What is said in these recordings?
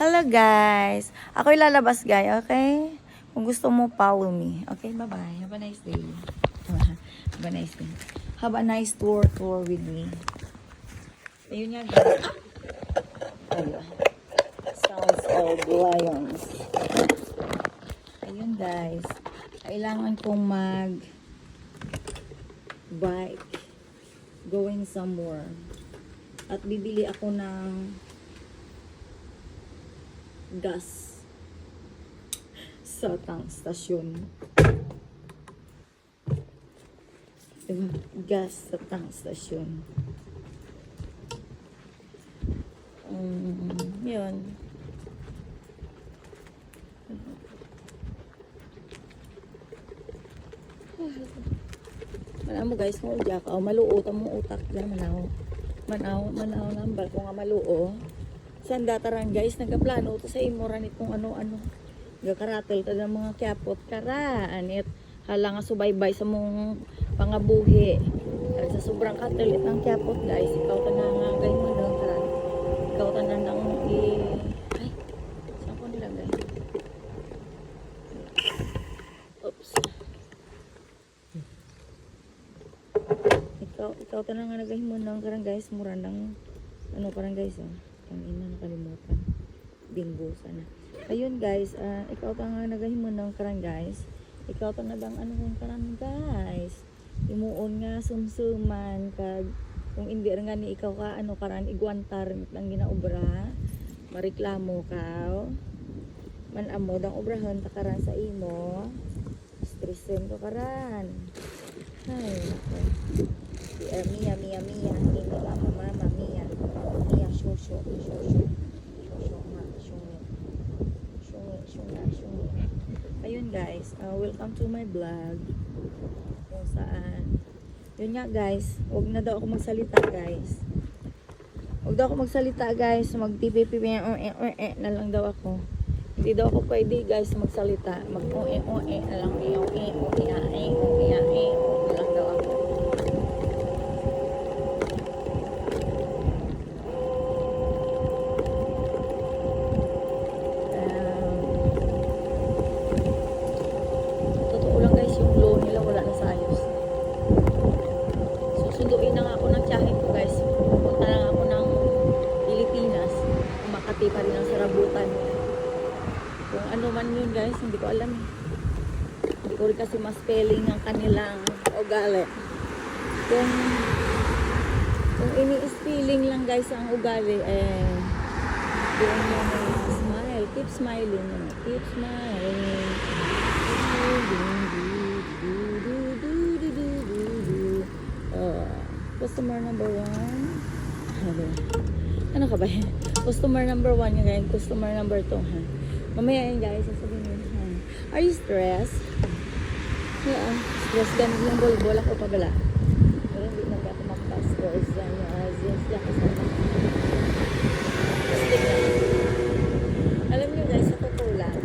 Hello guys! Ako'y lalabas guys, okay? Kung gusto mo, follow me. Okay, bye-bye. Have a nice day. Have a nice day. Have a nice tour with me. Ayun nga guys. Ayun. Sounds of lions. Ayun guys. Kailangan kong bike going somewhere. At bibili ako ng gas sa tank station. Diba? Gas sa tank station. Yun. Manaw mo guys, mo udyak ako. Maluot ang mong utak dyan. Manaw number ko nga maluo. Saan dataran guys, nagaplano to sa imo ranit kung ano-ano. Gakaratel ta ng mga kyapot kara. Anit, hala nga subaybay sa mong pangabuhi. Sa sobrang katelit ng kyapot guys, ikaw ta na nga guys mo lang karan. Ikaw ta na nang ay, saan ko nilagay? Oops. Ikaw ta na nga nagahimo ng karan guys, mura ng ano karan guys ang ina nakalimutan. Bingo sana. Ayun guys, ikaw ta nga nagahimo ng karan guys. Ikaw ta nadang ano kung karan guys. Imuon nga sumsuman kag kung hindi nga ni ikaw ka ano karan igwantar ang ginaobra. Mareklamo ka. Manamo dang obrahan ta karan sa imo. Stressen ko karan. Ay, Mia. Hindi ka mama Mia. Shosho. Ayun guys, welcome to my vlog. Kung saan. Yun nga guys, huwag na daw ako magsalita guys. Mag-pipipi na lang daw ako. Hindi daw ako pwede guys magsalita. Mag-oe na lang lang daw ako. Susunduin na nga ako ng tiyahin ko guys. Pupunta na nga ako ng Pilipinas. Makati pa rin ang sarabutan. Kung ano man yun guys, hindi ko alam eh. Hindi ko rin kasi ma-spelling ang kanilang ugali. Kung ini-spelling lang guys ang ugali yung smile. Keep smiling. Keep smiling. Customer number 1. Ano ka ba yan? Customer number 1 yung ganyan. Customer number 2 ha. Mamaya yan guys, sasabihin nyo ha. Are you stressed? Yeah, stress ganun yung bol-bol ako pa bala. Pero hindi na ako magpa-stress yan. Alam nyo guys, sa totoo lang.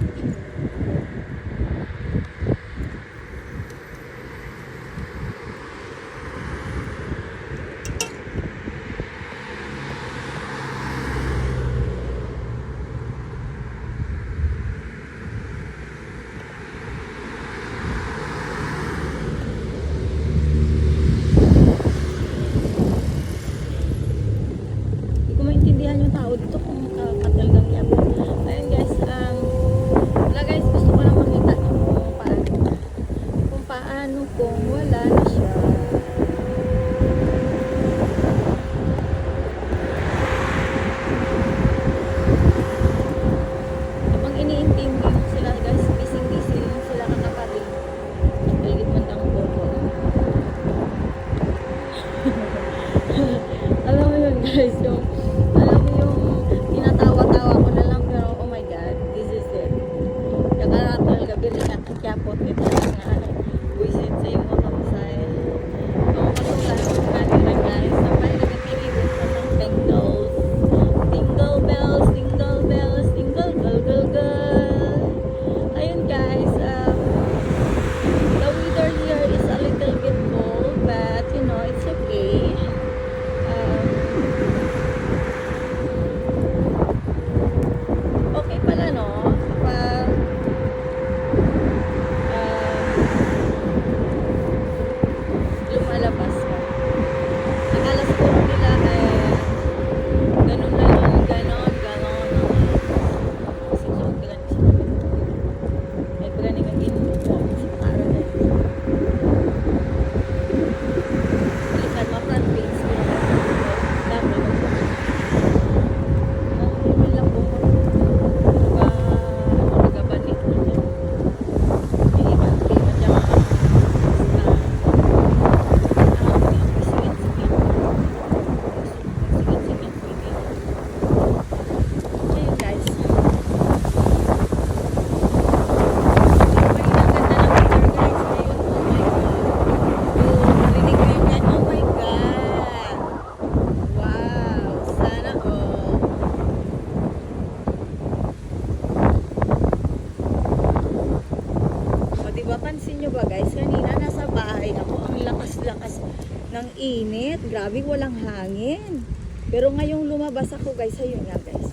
Grabe, walang hangin. Pero ngayong lumabas ako guys, ayun nga guys.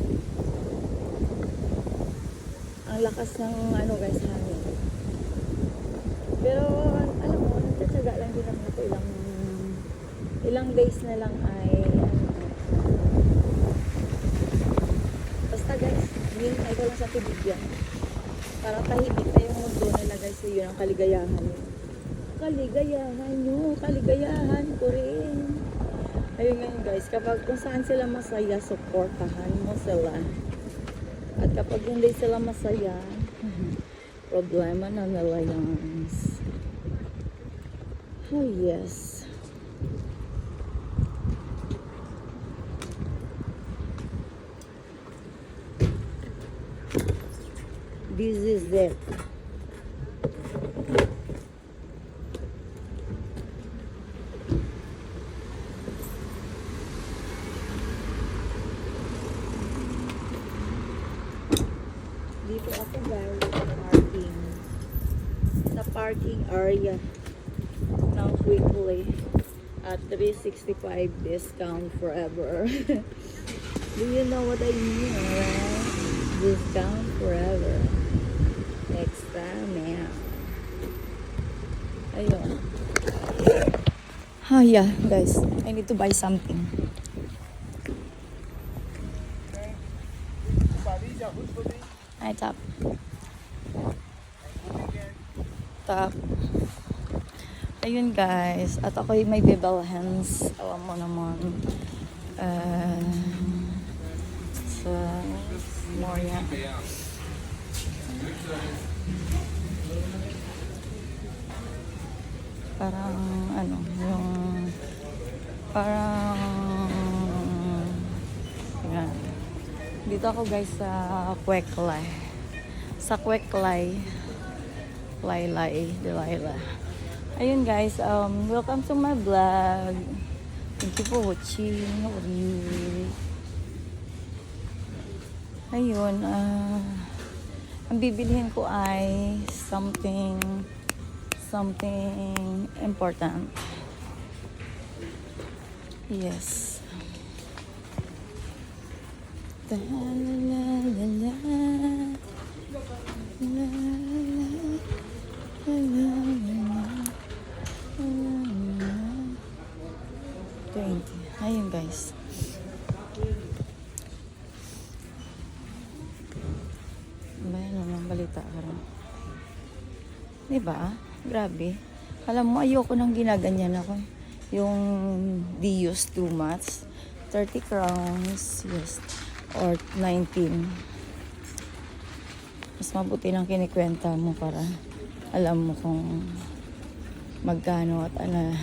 Ang lakas ng ano guys, hangin. Pero alam mo, nagtsatsaga lang din naman ako ilang days na lang ay basta guys, hinihintay ko lang sa tibigyan. Para tahimik na yung mundo nila guys, so yun ang kaligayahan nyo. Kaligayahan nyo, kaligayahan ko rin. Ayun ngayon guys, kapag kung saan sila masaya, supportahan mo sila. At kapag hindi sila masaya, problema na nila yan. Oh yes. This is it. Dito ako guys sa parking area ng Quickly at 365 discount forever. Do you know what I mean, right? Discount forever. Extra now. Ayun. Oh yeah, guys. I need to buy something. Hi, Top. Top. Ayun, guys. At ako'y may bebalhans. Alam mo naman. Sa Moria. Parang, ano, yung... Parang... Yan. Dito ako guys sa Queklay. Sa Queklay. Delilah. Ayun guys, welcome to my vlog. Thank you for watching. How are you? Ayun, ang bibilhin ko ay something important. Yes. La la la la la. La la la la. 20. Ayun guys. Bayan naman balita karon. Diba? Grabe. Alam mo, ayoko nang ginaganyan ako. Yung Dios too much. 30 crowns. Yes. Or 19. Mas mabuti nang kinikwenta mo para alam mo kung magkano at ano.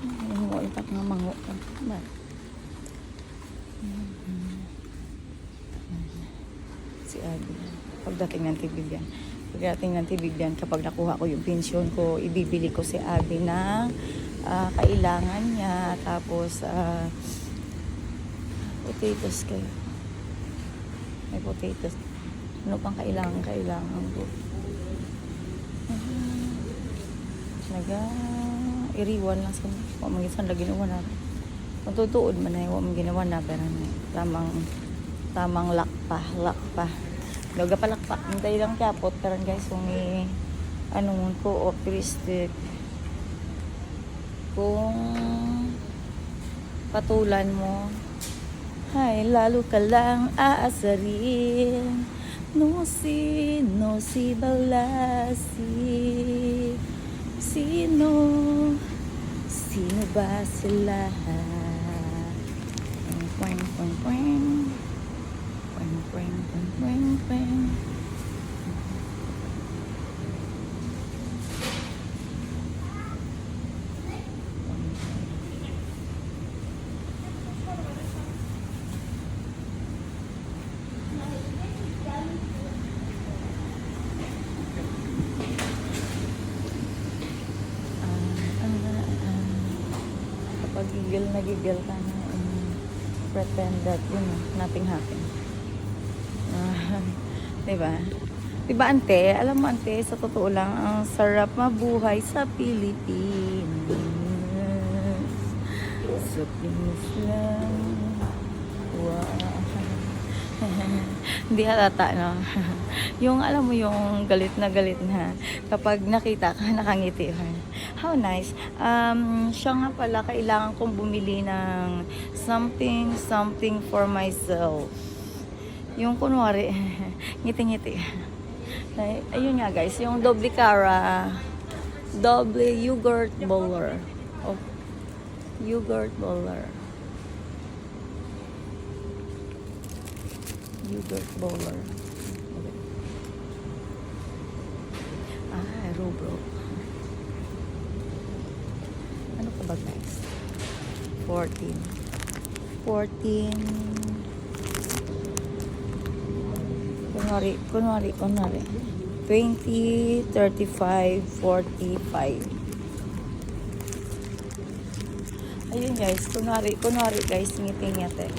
Ayun mo, itak nga mango. Si Abby. Pagdating ng tibigyan, kapag nakuha ko yung pensyon ko, ibibili ko si Abby ng kailangan niya. Tapos, potatoes kayo. May potatoes. Ano pang kailangan ko? Iriwan lang sa mga na ginawa natin. Kung tutuod man ay huwag ginawa na, pero tamang lakpa. Daga palakpak. Hintay lang kapot. Pero guys, kung ko, optimistic. Kung patulan mo, ay lalo ka lang aasarin. No si balasi. Sino ba sila? Quang. Kapag nagigil ka na, pretend that, nothing happened. Diba? Diba ante? Alam mo ante, sa totoo lang, ang sarap mabuhay sa Pilipinas. Sa Pinas lang. Wow. Hindi halata, no? Yung, alam mo, yung galit na kapag nakita ka, nakangiti ka. How nice. Siya nga pala, kailangan kong bumili ng something for myself. Yung kunwari, ngiti-ngiti. Ayun nga guys, yung doble cara, doble yogurt bowler. Oh, yogurt bowler. Yogurt bowler. Ah, Robro. Ano ka ba guys? 14. Kunwari. 20, 35, 45. Ayun guys, kunwari guys, ngiti-ngiti.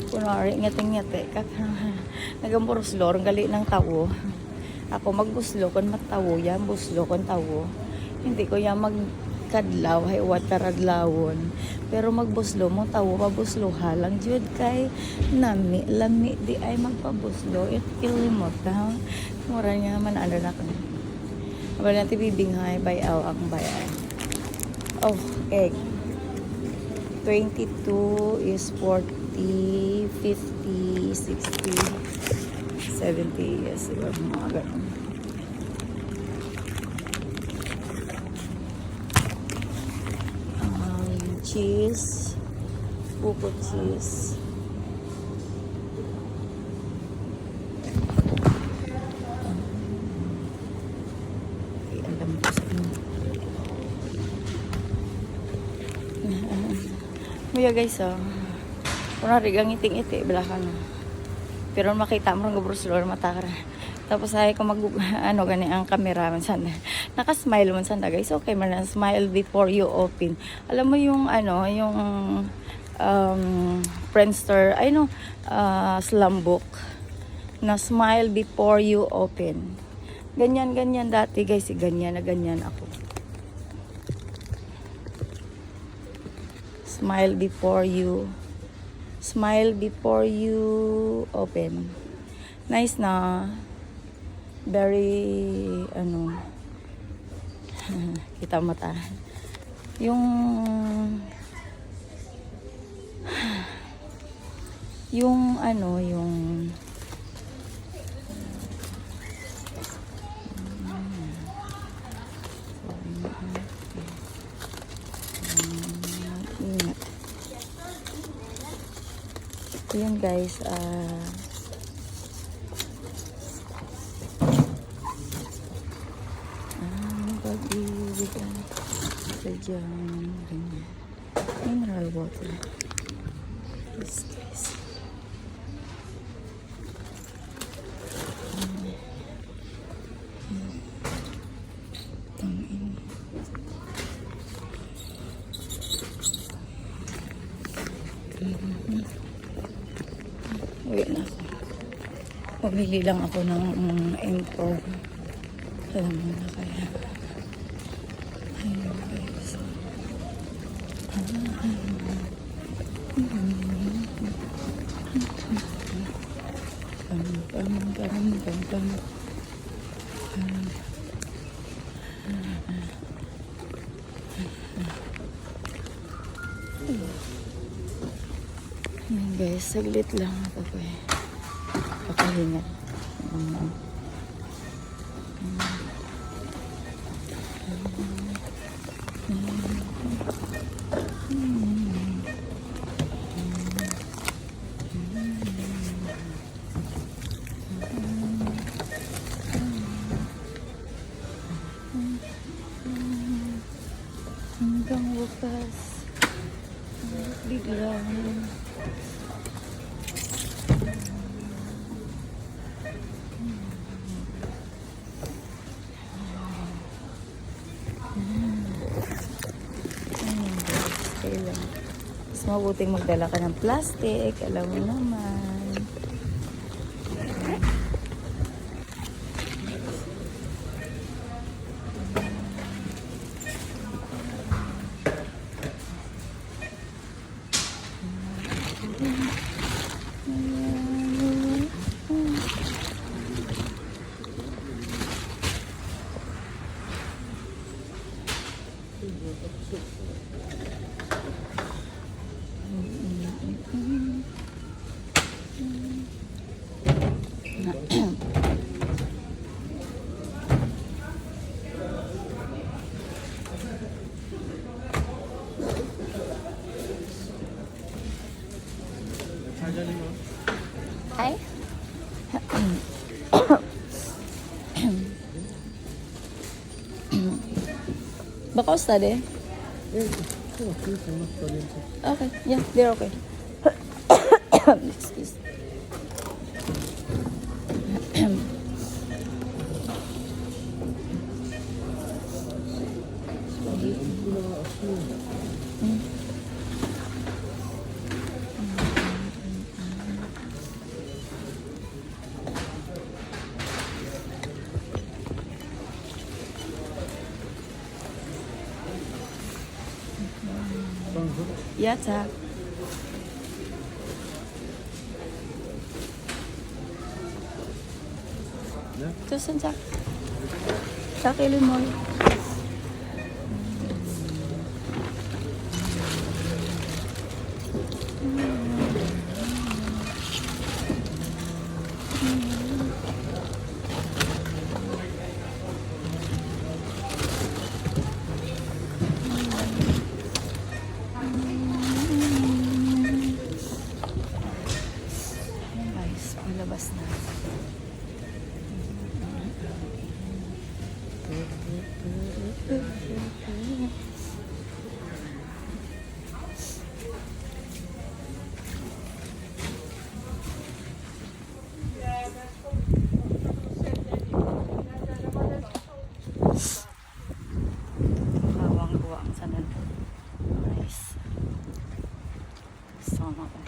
Kunwari, ngiti-ngiti. Nagamburuslor, gali ng tawo. Ako magbuslo kon matawo yan, buslo kon tawo. Hindi ko yan magkadlaw, hay wataradlawon. Pero magbuslo mo tawo, pabuslo halang jud kay lami di ay magpabuslo. It kilimot ha. Mura niya man ano na ko. Wala natin bibinghay, bayaw ang bayaw. Oh, egg. 22 is 40, 50, 60, 70. Yes, diba? Mga ganun. Cheese. Pupo cheese. Kuya guys, kunwari gang iting-iti, balakan. Pero makita mo ng gabruslor, matakara. Tapos ay ko gani ang camera man sanda. Naka-smile man sanda guys. Okay man lang, smile before you open. Alam mo yung yung Friendster, slam book na smile before you open. Ganyan dati guys, ganyan ako. Smile before you open. Nice na. Very kita mata. Yung yun guys, pag-ibig ang sadyang mineral water. Yes guys. Uwi na ako. Pumili lang ako ng M4. Alam mo na kaya. Ayun guys. Ayan guys, saglit lang ako pakahinga. Hanggang wakas, biglang mas mabuting magdala ka ng plastic, alam mo naman. Hi. Baka study? Okay, yeah, they're okay. Excuse. Ja, tack. Tusen tack. Tack Elinor. Guys, palabas na. Kawang-kuwang sa nandun. Nice. Sana ko.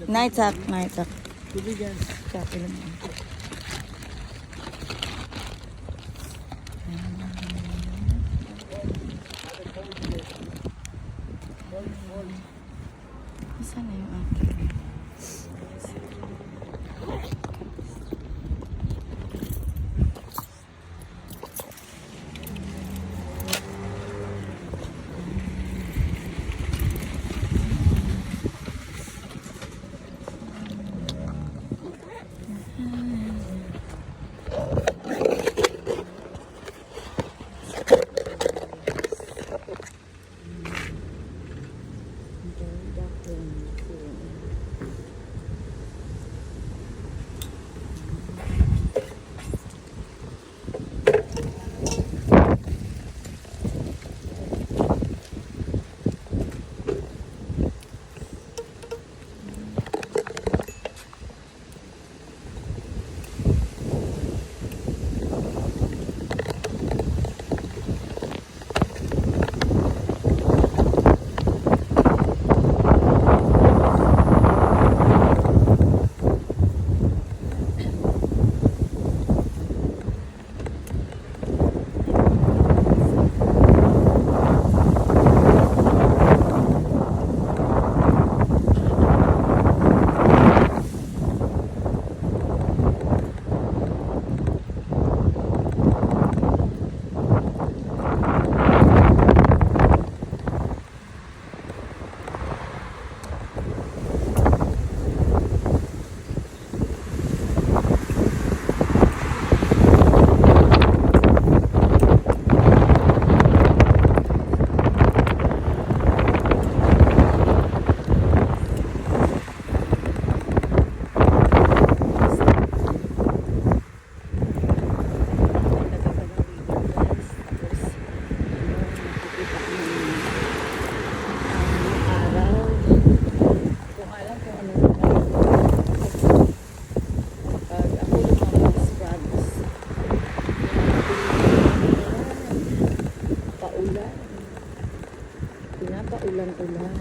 Night up. Copy lang yan. Isa na yung akin. Pinapaulan-ulan.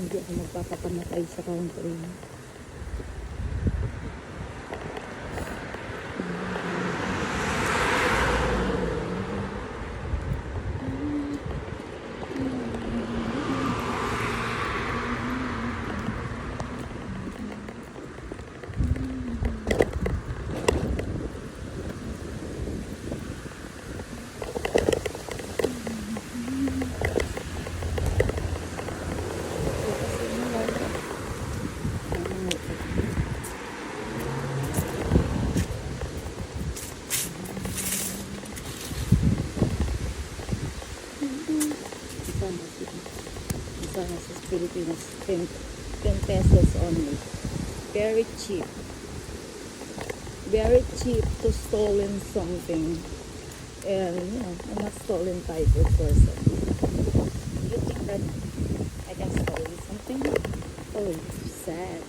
Hindi ako magpapapamatay sa country. Sa Pilipinas, 10 pesos only. Very cheap. Very cheap to stolen something. And, you know, I'm not stolen type of person. You think that I can steal something? Oh, sad.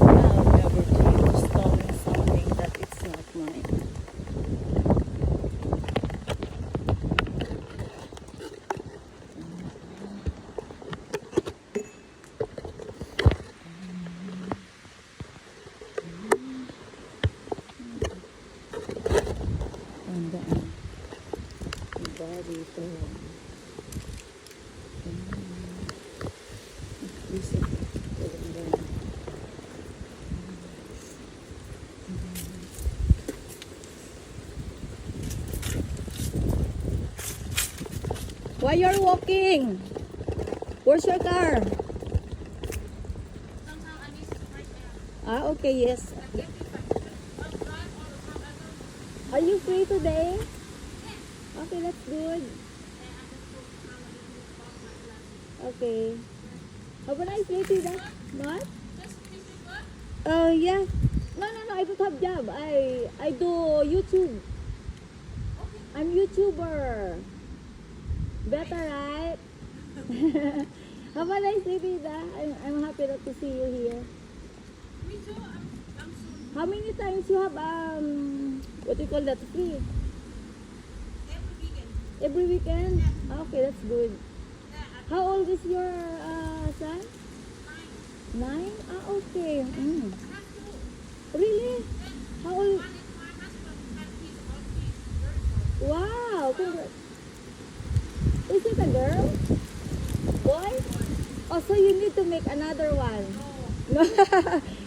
I'll never keep stolen something that it's not mine. Ang daan. Diba dito? Why you're walking? Where's your car? Ah, okay, yes. Are you free today? Okay, that's good. Okay. Have a nice day, Tita. What? Yeah. No, no, no. I don't have job. I do YouTube. I'm YouTuber. Better, right? Have a nice day, Tita. I'm happy to see you here. Me too. I'm soon. How many times you have what do you call that, free? Every weekend. Every weekend? Yeah. Okay, that's good. Yeah, How old is your son? at 9. 9? Ah, okay. Mm. I have two. Really? How old? One is my husband and he's autistic. Very old. Wow! Congrats. Is it a girl? Boy? Oh, so you need to make another one. No.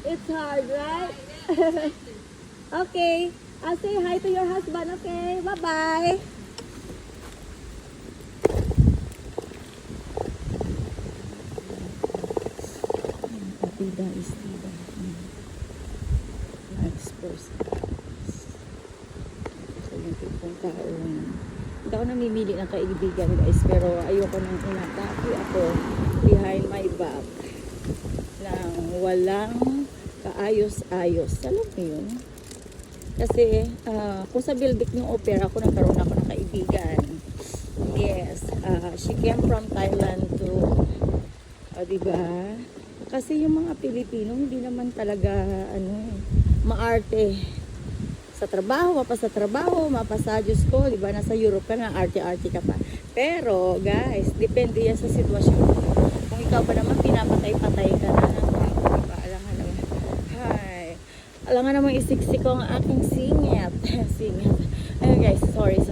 It's hard, right? Yeah. Okay. I'll say hi to your husband, okay? Bye-bye. Tida is Tida. Nice person. So yung tipong tao hindi ako namimili ng kaibigan guys, pero ayoko nang inatake ako behind my back nang walang kaayos-ayos. Alam mo yun? Kasi kung sa Bilbik ng opera ako nagkaroon ako ng kaibigan. Yes, she came from Thailand to diba? Kasi yung mga Pilipino hindi naman talaga maarte sa trabaho, mapasa Diyos ko, di ba? Nasa Europe ka na, arte-arte ka pa. Pero, guys, depende yan sa sitwasyon. Kung ikaw ba naman, pinapatay-patay ka na ng tao, di ba? Alam nga naman, isiksik ko ang aking singit. Singit. Ayun, guys, sorry.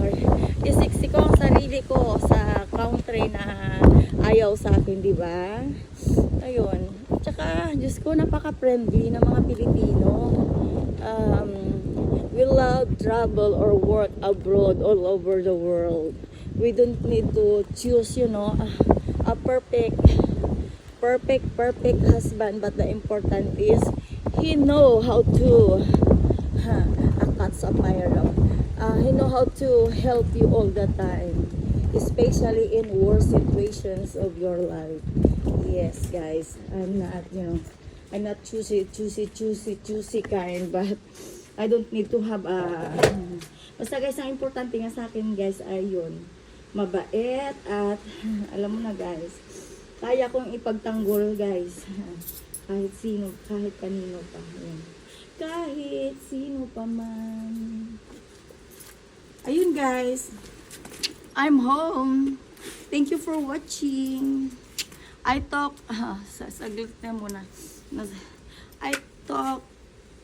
Isiksik ko ang sarili ko sa country na ayaw sa akin, di ba? Ayun. Tsaka, Diyos ko, napaka-friendly ng mga Pilipino. We love travel or work abroad all over the world. We don't need to choose, a perfect husband, but the important is he know how to catch a fire. He know how to help you all the time, especially in worst situations of your life. Yes, guys, I'm not choosy kind, but I don't need to have basta guys, ang importante nga sa akin guys ay yun, mabait at alam mo na guys, kaya kong ipagtanggol guys kahit sino, kahit kanino pa yun. Kahit sino pa man. Ayun guys, I'm home. Thank you for watching. I talk saglit na muna. I talk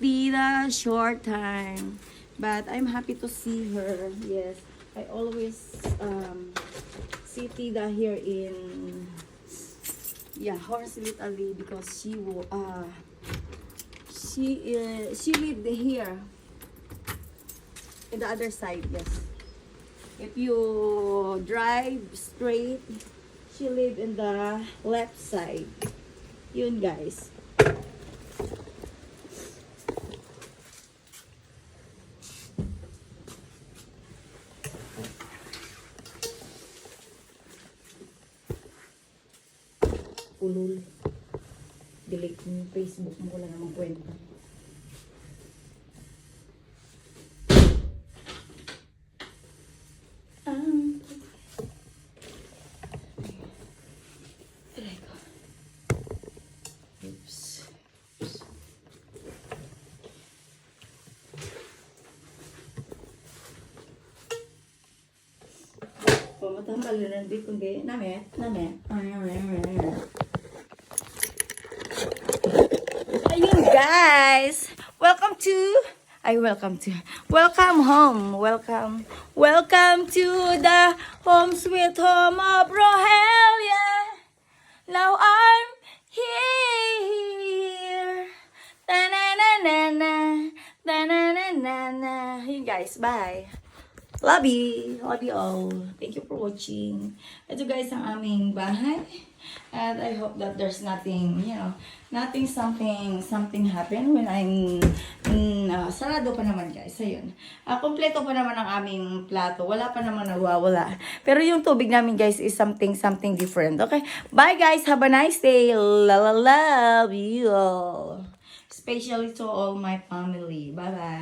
Tida short time, but I'm happy to see her. Yes, I always see Tida here in Hornsey Italy because she lived here in the other side. Yes, if you drive straight, she lived in the left side. Yun guys. Ulul. Delete mo yung Facebook mo, wala namang kwenta. Aray ko. Oops. Pamatambal na hindi kundi name. Ayun guys, welcome home. Welcome to the home sweet home of Rohelia. Now I'm here. Ta-na-na-na-na, ta-na-na-na-na. Yun guys, bye. Love you. Love you all. Thank you for watching. Ito guys ang aming bahay. And I hope that there's nothing, nothing something happen when I'm, sarado pa naman guys. Ayun. Kompleto pa naman ang aming plato. Wala pa naman nawawala. Pero yung tubig namin guys is something different. Okay? Bye guys. Have a nice day. Love you all. Especially to all my family. Bye-bye.